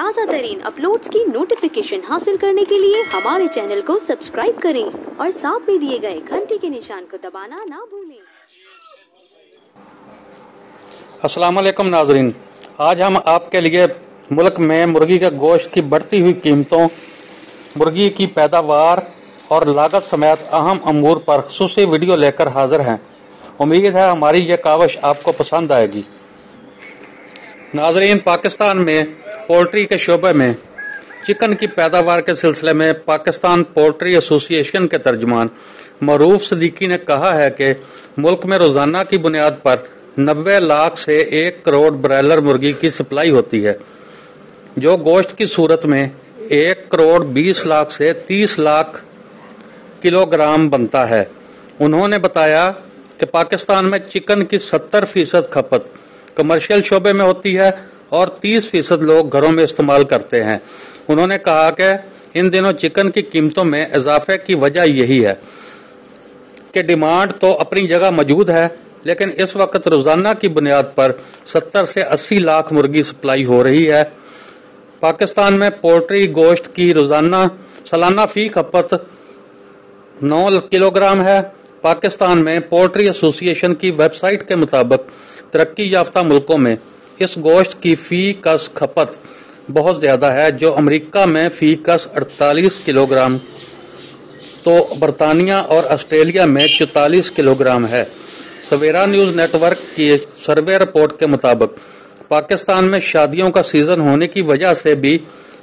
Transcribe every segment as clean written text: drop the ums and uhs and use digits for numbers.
ताज़ा तरीन अपलोड्स की नोटिफिकेशन हासिल करने के लिए हमारे चैनल को सब्सक्राइब करें और साथ में दिए गए घंटी के निशान को दबाना ना भूलें। अस्सलाम वालेकुम नाजरीन, आज हम आपके लिए मुल्क में मुर्गी के गोश्त की बढ़ती हुई कीमतों, मुर्गी की पैदावार और लागत समेत अहम अमूर पर ख़ुसूसी वीडियो लेकर हाजिर हैं। उम्मीद है हमारी ये काविश आपको पसंद आएगी। नाजरीन, पाकिस्तान में पोल्ट्री के शोबे में चिकन की पैदावार के सिलसिले में पाकिस्तान पोल्ट्री एसोसिएशन के तर्जुमान मरूफ सिद्दीकी ने कहा है कि मुल्क में रोज़ाना की बुनियाद पर 90 लाख से 1 करोड़ ब्रायलर मुर्गी की सप्लाई होती है, जो गोश्त की सूरत में 1 करोड़ 20 लाख से 30 लाख किलोग्राम बनता है। उन्होंने बताया कि पाकिस्तान में चिकन की 70% खपत कमर्शियल शोबे में होती है और 30% लोग घरों में इस्तेमाल करते हैं। उन्होंने कहा कि इन दिनों चिकन की कीमतों में इजाफे की वजह यही है कि डिमांड तो अपनी जगह मौजूद है, लेकिन इस वक्त रोज़ाना की बुनियाद पर 70 से 80 लाख मुर्गी सप्लाई हो रही है। पाकिस्तान में पोल्ट्री गोश्त की रोज़ाना सालाना फी खपत 9 किलोग्राम है। पाकिस्तान में पोल्ट्री एसोसिएशन की वेबसाइट के मुताबिक तरक्की याफ्ता मुल्कों में इस गोश्त की फी कस खपत बहुत ज़्यादा है, जो अमेरिका में फी कस 48 किलोग्राम तो बरतानिया और ऑस्ट्रेलिया में 44 किलोग्राम है। सवेरा न्यूज़ नेटवर्क की सर्वे रिपोर्ट के मुताबिक पाकिस्तान में शादियों का सीज़न होने की वजह से भी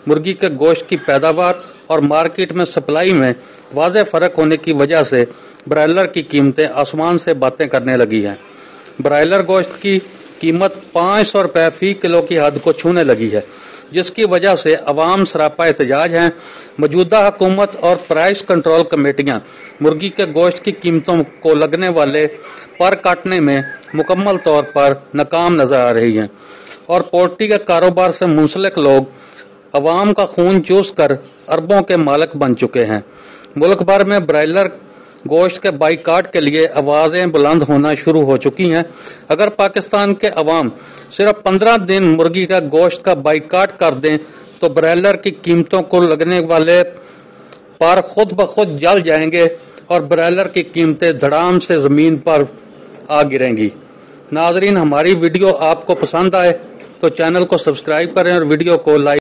मुर्गी के गोश्त की पैदावार और मार्केट में सप्लाई में वाज़ेह फ़र्क होने की वजह से ब्रायलर की कीमतें आसमान से बातें करने लगी हैं। ब्रायलर गोश्त की कीमत 500 रुपये फ़ी किलो की हद को छूने लगी है, जिसकी वजह से अवाम सरापा एहतजाज हैं। मौजूदा हुकूमत और प्राइस कंट्रोल कमेटियाँ मुर्गी के गोश्त की कीमतों को लगने वाले पर काटने में मुकम्मल तौर पर नाकाम नजर आ रही हैं और पोल्ट्री के कारोबार से मुंसलिक लोग अवाम का खून चूस कर अरबों के मालिक बन चुके हैं। मुल्क भर में ब्रायलर गोश्त के बाइकाट के लिए आवाज़ें बुलंद होना शुरू हो चुकी हैं। अगर पाकिस्तान के अवाम सिर्फ 15 दिन मुर्गी का गोश्त का बाइकाट कर दें तो ब्रायलर की कीमतों को लगने वाले पर खुद ब खुद जल जाएंगे और ब्रायलर की कीमतें धड़ाम से ज़मीन पर आ गिरेंगी। नाजरीन, हमारी वीडियो आपको पसंद आए तो चैनल को सब्सक्राइब करें और वीडियो को लाइक